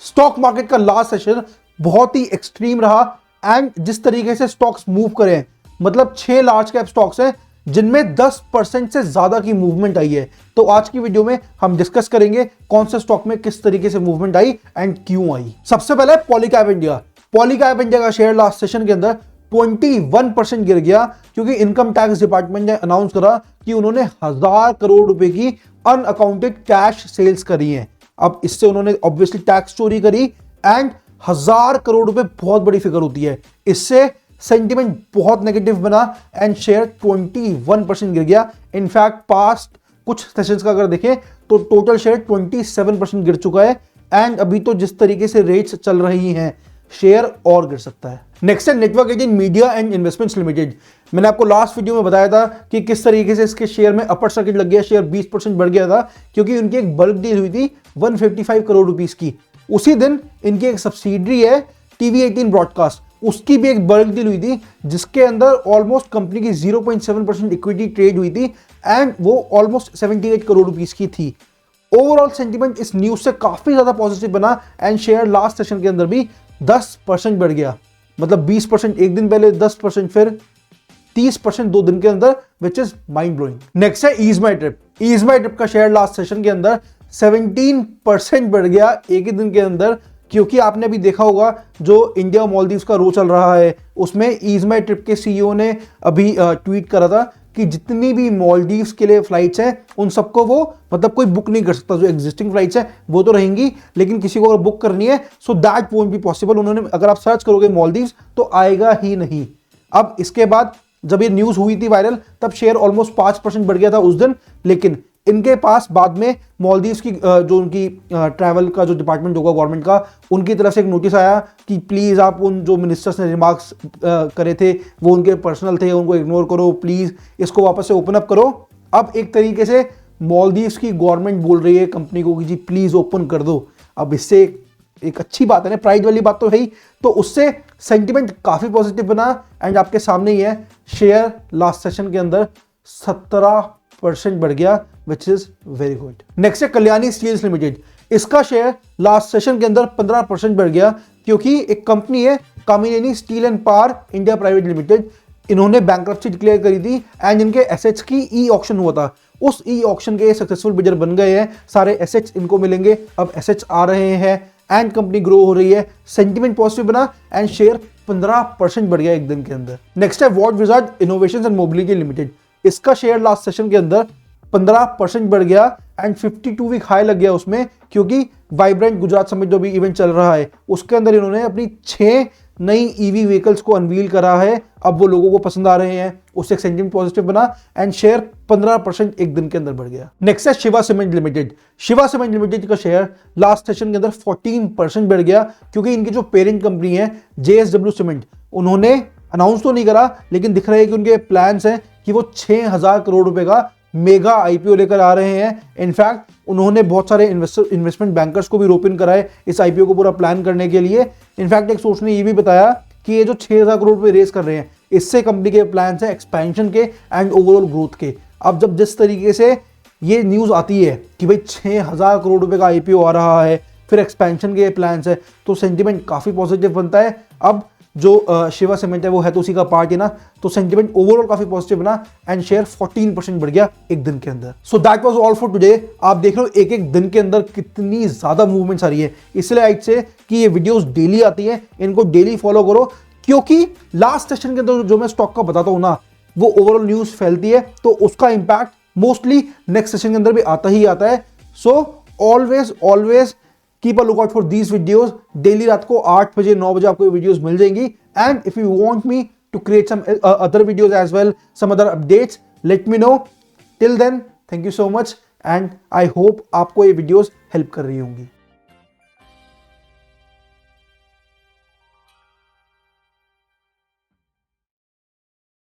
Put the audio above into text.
Stock market का last session बहुत ही extreme रहा एंड जिस तरीके से स्टॉक्स मूव करें, मतलब 6 लार्ज कैप स्टॉक्स हैं जिनमें 10% से ज्यादा की मूवमेंट आई है। तो आज की वीडियो में हम डिस्कस करेंगे कौन से स्टॉक में किस तरीके से मूवमेंट आई एंड क्यों आई। सबसे पहले पॉलीकैब इंडिया। पॉलीकैब इंडिया का शेयर लास्ट सेशन के अंदर 21% गिर गया क्योंकि इनकम टैक्स डिपार्टमेंट ने अनाउंस करा कि उन्होंने 1000 करोड़ रुपए की अनअकाउंटेड कैश सेल्स करी है। अब इससे उन्होंने ऑब्वियसली टैक्स चोरी करी एंड 1000 करोड़ रुपए बहुत बड़ी फिगर होती है। इससे सेंटिमेंट बहुत नेगेटिव बना एंड शेयर 21% गिर गया। इनफैक्ट पास्ट कुछ सेशंस का अगर देखें तो टोटल शेयर 27% गिर चुका है एंड अभी तो जिस तरीके से रेट्स चल रही हैं शेयर और गिर सकता है। नेक्स्ट है network 18 media and investments limited. मैंने आपको लास्ट वीडियो में बताया था कि किस तरीके से इसके शेयर में अपर सर्किट लग गया, शेयर 20% बढ़ गया था क्योंकि उनकी एक बल्क डील हुई थी 155 करोड़ रुपीस की। उसी दिन इनकी एक सब्सिडरी है टीवी 18 ब्रॉडकास्ट, उसकी भी एक बल्क डील हुई थी जिसके अंदर ऑलमोस्ट कंपनी की 0.7% इक्विटी ट्रेड हुई थी एंड वो ऑलमोस्ट 78 करोड़ रुपीस की थी। ओवरऑल सेंटीमेंट इस न्यूज से काफी ज्यादा पॉजिटिव बना एंड शेयर लास्ट सेशन के अंदर भी 10% बढ़ गया। मतलब 20% एक दिन पहले, 10% फिर 30% 2 दिन के अंदर, which is mind blowing. Next है ईज माई ट्रिप। ईज माई ट्रिप का शेयर लास्ट सेशन के अंदर 17% बढ़ गया एक ही दिन के अंदर क्योंकि आपने अभी देखा होगा जो इंडिया मालदीव्स का रो चल रहा है उसमें ईज माई ट्रिप के सीईओ ने अभी ट्वीट करा था कि जितनी भी मालदीव्स के लिए फ्लाइट्स हैं उन सबको वो मतलब कोई बुक नहीं कर सकता। जो एग्जिस्टिंग फ्लाइट्स हैं वो तो रहेंगी लेकिन किसी को अगर बुक करनी है so that won't be possible. उन्होंने अगर आप सर्च करोगे मालदीव्स तो आएगा ही नहीं। अब इसके बाद जब ये न्यूज हुई थी वायरल तब शेयर ऑलमोस्ट 5% बढ़ गया था उस दिन, लेकिन इनके पास बाद में मालदीव्स की जो उनकी ट्रैवल का जो डिपार्टमेंट होगा गवर्नमेंट का, उनकी तरफ से एक नोटिस आया कि प्लीज़ आप उन जो मिनिस्टर्स ने रिमार्क्स करे थे वो उनके पर्सनल थे, उनको इग्नोर करो, प्लीज़ इसको वापस से ओपन अप करो। अब एक तरीके से मालदीव्स की गवर्नमेंट बोल रही है कंपनी को कि जी प्लीज़ ओपन कर दो। अब इससे एक अच्छी बात है ना, प्राइड वाली बात तो है ही, तो उससे सेंटिमेंट काफ़ी पॉजिटिव बना एंड आपके सामने ही है शेयर लास्ट सेशन के अंदर 17% बढ़ गया which is very good. Next है कल्याणी स्टील्स लिमिटेड। इसका शेयर लास्ट सेशन के अंदर 15% बढ़ गया क्योंकि एक कंपनी है Kamineni steel and power India private limited, इन्होंने बैंक्रप्सी डिक्लेयर करी थी एंड इनके एसेट्स की ई ऑक्शन हुआ था। उस ई ऑक्शन के सक्सेसफुल बिडर बन गए हैं, सारे एसेट्स इनको मिलेंगे। अब एसेट्स आ रहे हैं एंड कंपनी ग्रो हो रही है, सेंटिमेंट पॉजिटिव बना एंड शेयर 15% बढ़ गया एक दिन के अंदर। नेक्स्ट है what wizard innovations and mobility limited. इसका शेयर लास्ट सेशन के अंदर 15% बढ़ गया एंड 52 वीक हाई लग गया उसमें क्योंकि वाइब्रेंट गुजरात समिट जो भी इवेंट चल रहा है उसके अंदर इन्होंने अपनी 6 नई ईवी व्हीकल्स को अनवील करा है। अब वो लोगों को पसंद आ रहे हैं, उससे सेंटिमेंट पॉजिटिव बना एंड शेयर 15% एक दिन के अंदर बढ़ गया। नेक्स्ट है Shiva cement limited. Shiva cement limited का शेयर लास्ट सेशन के अंदर 14% बढ़ गया क्योंकि इनकी जो पेरेंट कंपनी है जेएसडब्ल्यू सीमेंट, उन्होंने अनाउंस तो नहीं करा लेकिन दिख रहा है कि उनके प्लान्स हैं कि वो 6000 करोड़ रुपए का मेगा आईपीओ लेकर आ रहे हैं। इनफैक्ट उन्होंने बहुत सारे इन्वेस्टमेंट बैंकर्स को भी रोप इन कराए इस आईपीओ को पूरा प्लान करने के लिए। इनफैक्ट एक सोर्स ने ये भी बताया कि ये जो 6000 करोड़ रुपए रेस कर रहे हैं इससे कंपनी के प्लान्स हैं एक्सपेंशन के एंड ओवरऑल ग्रोथ के। अब जब जिस तरीके से ये न्यूज आती है कि भाई 6000 करोड़ रुपए का आईपीओ आ रहा है, फिर एक्सपेंशन के प्लान्स है, तो सेंटिमेंट काफी पॉजिटिव बनता है। अब जो शिवा सीमेंट है वो है तो उसी का पार्ट है ना, तो सेंटिमेंट ओवरऑल काफी पॉजिटिव बना एंड शेयर 14% बढ़ गया एक दिन के अंदर। So that was all for today. आप देख रहे हो एक एक दिन के अंदर कितनी ज्यादा मूवमेंट्स आ रही है, इसलिए आज से कि ये वीडियोस डेली आती हैं, इनको डेली फॉलो करो क्योंकि लास्ट सेशन के अंदर जो मैं स्टॉक का बताता हूं ना वो ओवरऑल न्यूज फैलती है तो उसका इंपैक्ट मोस्टली नेक्स्ट सेशन के अंदर भी आता ही आता है। So always keep a look out for these videos. Daily रात को 8 बजे 9 बजे आपको वीडियोस मिल जाएंगी and if you want me to create some other videos as well, some other updates, let me know. Till then thank you so much and I hope आपको ये videos help कर रही होंगी।